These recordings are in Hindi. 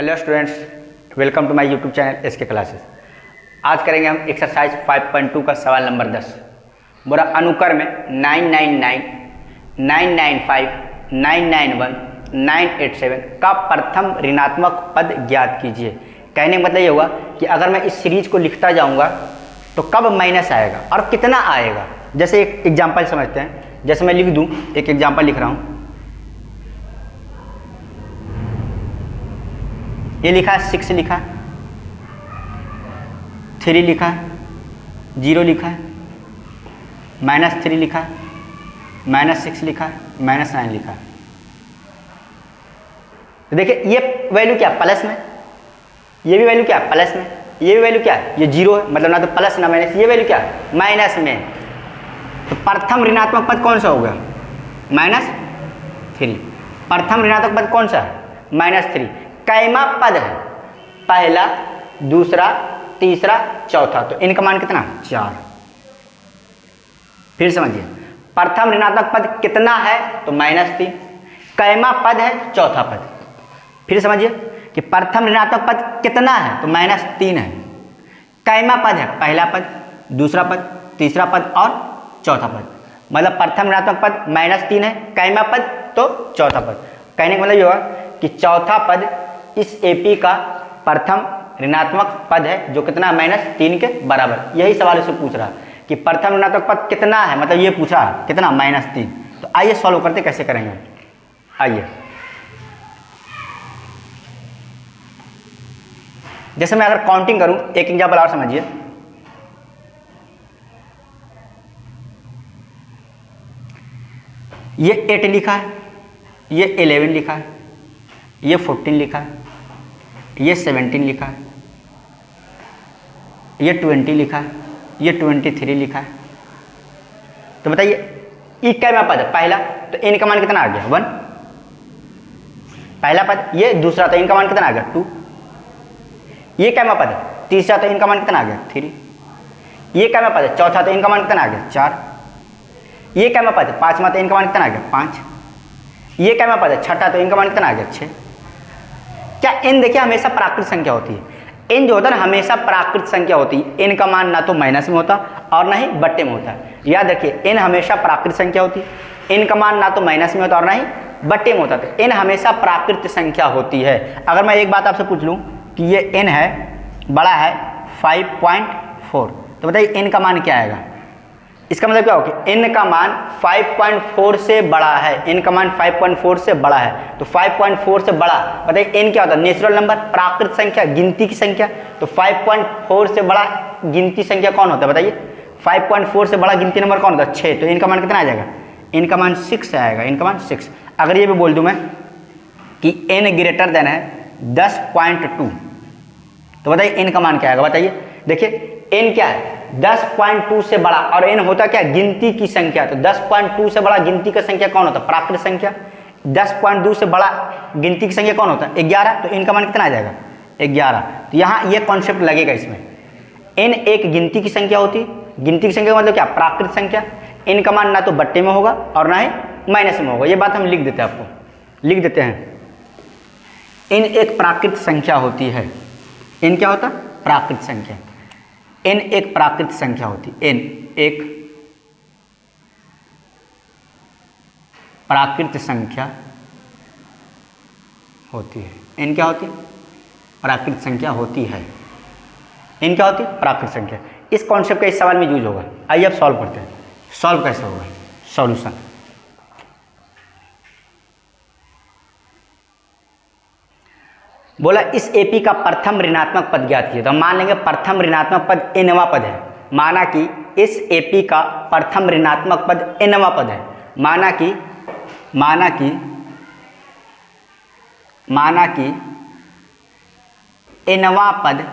Hello students, welcome to my YouTube channel SK classes. आज करेंगे हम एक्सरसाइज 5.2 का सवाल नंबर 10। बोला अनुकर में 999, 995, 991, 987 का प्रथम ऋणात्मक पद ज्ञात कीजिए। कहने का मतलब ये हुआ कि अगर मैं इस सीरीज को लिखता जाऊंगा तो कब माइनस आएगा और कितना आएगा। जैसे एक एग्जाम्पल समझते हैं, जैसे मैं लिख दूं, एक एग्जाम्पल लिख रहा हूं। ये लिखा है 6 लिखा है, 3 लिखा है, 0 लिखा है, -3 लिखा है, -6 लिखा है, -9 लिखा है। तो देखिए ये वैल्यू क्या है प्लस में, ये भी वैल्यू क्या है प्लस में, ये भी वैल्यू क्या है, ये 0 है, मतलब ना तो प्लस ना माइनस। ये वैल्यू क्या है माइनस में। तो प्रथम ऋणात्मक पद कौन सा होगा -3। प्रथम ऋणात्मक पद कौन सा है -3। कैमा पद है, पहला, दूसरा, तीसरा, चौथा। तो इनका मान कितना 4। फिर समझिए, प्रथम ऋणात्मक पद कितना है तो -3। कैमा पद है चौथा पद। फिर समझिए कि प्रथम ऋणात्मक पद कितना है तो -3 है। कैमा पद है पहला पद, दूसरा पद, तीसरा पद और चौथा पद। मतलब प्रथम ऋणात्मक पद -3 है, कैमा पद तो चौथा पद। कहने का मतलब ये हुआ कि चौथा पद इस एपी का प्रथम ऋणात्मक पद है जो कितना -3 के बराबर। यही सवाल उससे पूछ रहा है कि प्रथम ऋणात्मक पद कितना है, मतलब ये पूछा है कितना -3। तो आइए सॉल्व करते कैसे करेंगे। आइए, जैसे मैं अगर काउंटिंग करूं, एक एग्जाम्पल और समझिए। ये 8 लिखा है, ये 11 लिखा है, ये 14 लिखा है, ये 17 लिखा है, ये 20 लिखा है, ये 23 लिखा है। तो बताइए ई कैमा पद है पहला, तो इनका मान कितना आ गया 1 पहला पद। ये दूसरा, तो इनका मान कितना आ गया 2। ये कैमा पद है तीसरा, तो इनका मान कितना आ गया 3। ये कैमा पद है चौथा, तो इनका मान कितना आ गया 4। ये कैमा पद है पांचवा, तो इनका मान कितना आ गया 5। ये कैमा पद है छठा, तो इनका मान कितना आ गया 6। क्या इन देखिए हमेशा प्राकृत संख्या होती है। इन जो होता है ना हमेशा प्राकृत संख्या होती है। इनका मान ना तो माइनस में होता और ना ही बट्टे में होता है। याद रखिए, इन हमेशा प्राकृत संख्या होती है। इनका मान ना तो माइनस में होता और ना ही बट्टे में होता है। इन हमेशा प्राकृत संख्या होती है। अगर मैं एक बात आपसे पूछ लूँ कि ये n है, बड़ा है 5.4, तो बताइए n का मान क्या आएगा। इसका मतलब क्या होगा कि n का मान 5.4 से बड़ा है। n का मान 5.4 से बड़ा है, तो 5.4 से बड़ा, बताइए n क्या होता है नेचुरल नंबर, प्राकृत संख्या, गिनती की संख्या। तो 5.4 से बड़ा गिनती संख्या कौन होता है बताइए। 5.4 से बड़ा गिनती नंबर कौन होता है 6। तो n का मान कितना आ जाएगा, n का मान 6 आएगा। n का मान 6। अगर ये भी बोल दूं मैं कि n ग्रेटर देन है 10.2, तो बताइए n का मान क्या आएगा। बताइए, देखिए n क्या है 10.2 से बड़ा, और n होता क्या गिनती की संख्या। तो 10.2 से बड़ा गिनती का संख्या कौन होता है प्राकृत संख्या। 10.2 से बड़ा गिनती की संख्या कौन होता है 11। तो n का मान कितना आ जाएगा 11। तो यहाँ ये कॉन्सेप्ट लगेगा इसमें। n एक गिनती की संख्या होती है। गिनती की संख्या का मतलब क्या प्राकृत संख्या। n का मान ना तो बट्टे में होगा और ना ही माइनस में होगा। ये बात हम लिख देते हैं, आपको लिख देते हैं। n एक प्राकृत संख्या होती है। n क्या होता है प्राकृत संख्या। n एक प्राकृत संख्या होती है। n एक प्राकृत संख्या होती है। n क्या होती है प्राकृत संख्या होती है। n क्या होती है प्राकृत संख्या। इस कॉन्सेप्ट का इस सवाल में यूज होगा। आइए अब सॉल्व करते हैं। सॉल्व कैसे होगा, सॉल्यूशन। बोला इस एपी का प्रथम ऋणात्मक पद ज्ञात कीजिए। तो हम मान लेंगे प्रथम ऋणात्मक पद nवां पद है। माना कि इस एपी का प्रथम ऋणात्मक पद nवां पद है। माना कि nवां पद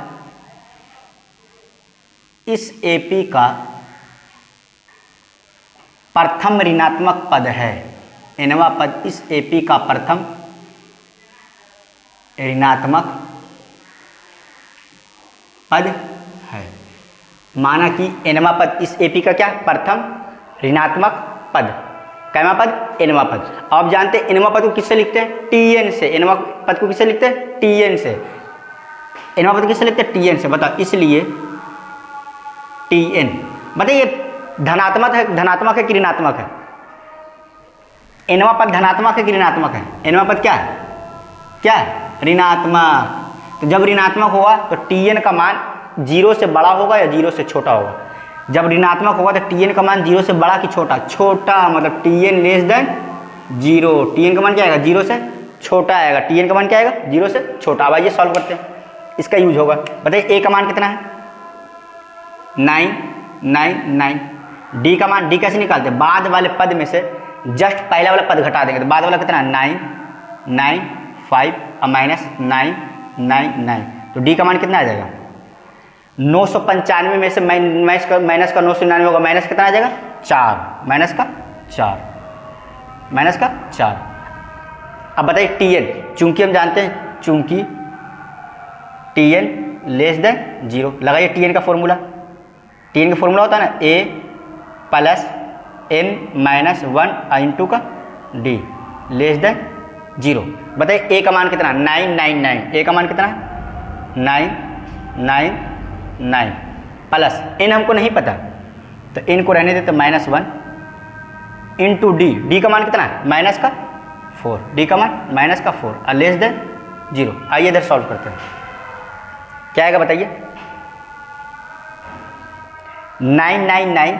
इस एपी का प्रथम ऋणात्मक पद है। nवां पद इस एपी का प्रथम ऋणात्मक पद है। माना कि nवां पद इस एपी का क्या प्रथम ऋणात्मक पद, कैमा पद nवां पद। अब जानते हैं nवां पद को किससे लिखते हैं? tn से। nवां पद को किससे लिखते हैं? tn से। nवां पद किससे लिखते हैं? tn से। बताओ, इसलिए tn, बताइए धनात्मक है कि ऋणात्मक है? nवां पद धनात्मक है कि ऋणात्मक है? nवां पद क्या है? क्या है? ऋणात्मक। तो जब ऋणात्मक होगा तो tn का मान 0 से बड़ा होगा या 0 से छोटा होगा? जब ऋणात्मक होगा तो tn का मान 0 से बड़ा कि छोटा? छोटा, मतलब tn लेस देन 0। tn का मान क्या आएगा? 0 से छोटा आएगा। tn का मान क्या आएगा? 0 से छोटा। अब आइए सॉल्व करते हैं, इसका यूज होगा। बताइए a का मान कितना है? 9 9 9। d का मान, d कैसे निकालते हैं? बाद वाले पद में से जस्ट पहला वाला पद घटा देंगे। तो बाद वाला कितना है? 9 9 5 और माइनस 9 9 9। तो d का मान कितना आ जाएगा? 995 में से माइनस का 999 होगा, माइनस कितना आ जाएगा? 4। माइनस का 4। अब बताइए tn, चूंकि हम जानते हैं चूंकि tn लेस देन 0, लगाइए tn का फॉर्मूला। tn का फॉर्मूला होता है ना a plus n minus 1 into का d लेस देन 0। बताइए a का मान कितना? 999। a का मान कितना है? 999 प्लस n हमको नहीं पता तो n को रहने देते -1 इंटू d का मान कितना है? माइनस का 4। d का मान माइनस का 4 और लेस देन 0। आइए इधर सॉल्व करते हैं, क्या आएगा बताइए? 999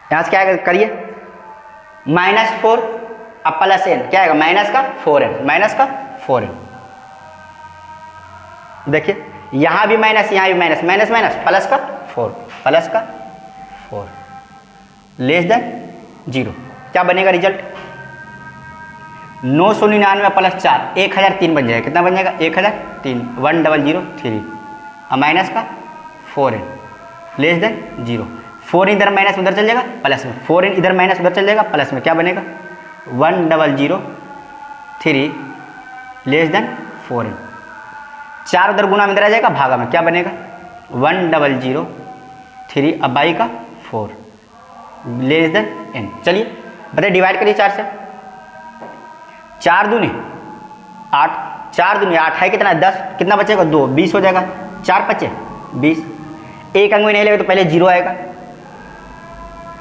यहाँ से क्या आएगा? करिए, -4 अब प्लस n, क्या आएगा? माइनस का 4n। माइनस का 4n। देखिए यहाँ भी माइनस, यहाँ भी माइनस, माइनस माइनस प्लस का 4, प्लस का 4 लेस देन 0। क्या बनेगा रिजल्ट? 999 प्लस 4 1003 बन जाएगा। कितना बन जाएगा? 1003 1003 और माइनस का 4n लेस देन 0। 4 इधर माइनस उधर चल जाएगा प्लस में, 4n इधर माइनस उधर चल जाएगा प्लस में। क्या बनेगा? 1003 लेस देन 4n। 4 उधर गुना में इधर आ जाएगा भागा में, क्या बनेगा? 1003 अब बाई का 4 लेस देन n। चलिए बताइए, डिवाइड करिए 4 से। 4 दूनी 8, 4 दूनी 8 है कितना? 10। कितना बचेगा? 2, 20 हो जाएगा। 4 बचे 20। एक अंक में नहीं लगेगा तो पहले 0 आएगा।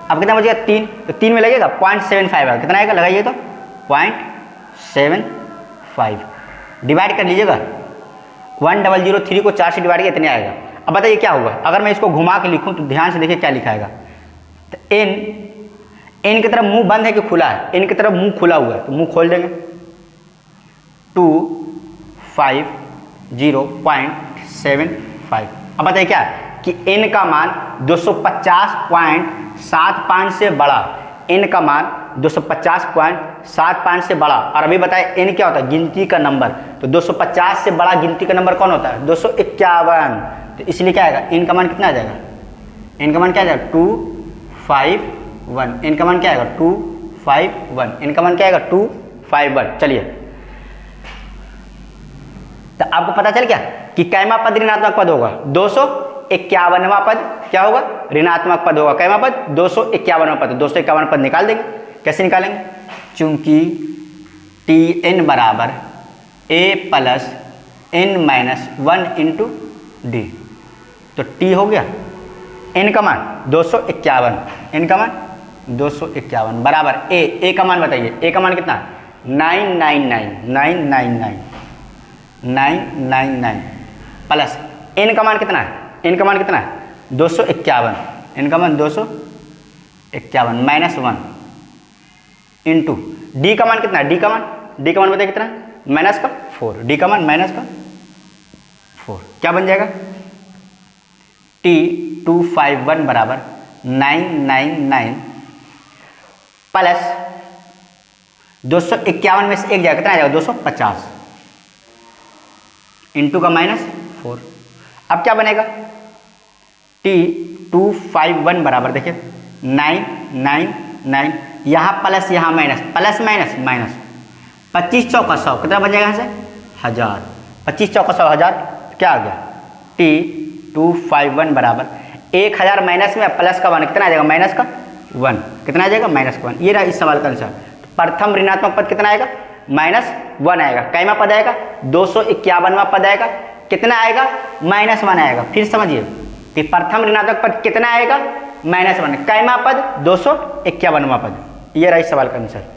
अब कितना बचेगा? 3। तो 3 में लगेगा 0.75 आएगा। कितना आएगा? लगाइए तो 0.75 डिवाइड कर लीजिएगा। 1003 को 4 से डिवाइड किया इतने आएगा। अब बताइए क्या होगा अगर मैं इसको घुमा के लिखूं? तो ध्यान से देखिए क्या लिखा आएगा। तो n की तरफ मुंह बंद है कि खुला है? n की तरफ मुंह खुला हुआ है तो मुंह खोल देंगे। 250.75। अब बताइए क्या कि n का मान 250.75 से बड़ा, n का मान 250.75 से बड़ा। और अभी बताए n क्या होता है? गिनती का नंबर। तो 250 से बड़ा गिनती का नंबर कौन होता है? 251। तो इसलिए क्या आएगा? n का मान कितना आ जाएगा? n का मान क्या आ जाएगा? 251। n का मान क्या आएगा? 251। n का मान क्या आएगा? 251। चलिए, तो आपको पता चल क्या कि कैमा पद ऋणात्मक पद होगा? 251वां पद क्या होगा? ऋणात्मक पद होगा। कैमा पद? 251वां पद। 251 पद निकाल देंगे। कैसे निकालेंगे? चूंकि tn बराबर a plus n minus 1 into D. तो t हो गया n का मान 251, n का मान 251 बराबर a का मान बताइए। a का मान कितना? 999 प्लस n का मान कितना है? n का मान कितना है? 251। n का मान 251 माइनस 1 इंटू डी का मान कितना है? डी का मान बताइए कितना है? माइनस का 4। डी का मान माइनस का 4। क्या बन जाएगा? T251 बराबर 999 प्लस 251 में से एक जाएगा, कितना आ जाएगा? 250 इंटू का माइनस 4। अब क्या बनेगा? T251 बराबर देखिए 999, यहाँ प्लस यहाँ माइनस, प्लस माइनस माइनस, 25 चौका 100, कितना बन जाएगा यहाँ से? 1000। 25 चौका 100 1000। क्या आ गया? T251 बराबर 1000 माइनस में प्लस का 1 कितना आ जाएगा? माइनस का वन, कितना आ जाएगा -1। ये रहा इस सवाल का आंसर। प्रथम ऋणात्मक पद कितना आएगा -1 आएगा। कैमा पद आएगा 251वां पद आएगा, कितना आएगा -1 आएगा। फिर समझिए कि प्रथम ऋणात्मक पद कितना आएगा -1, कैमा पद 251वां पद। ये रहा इस सवाल का आंसर।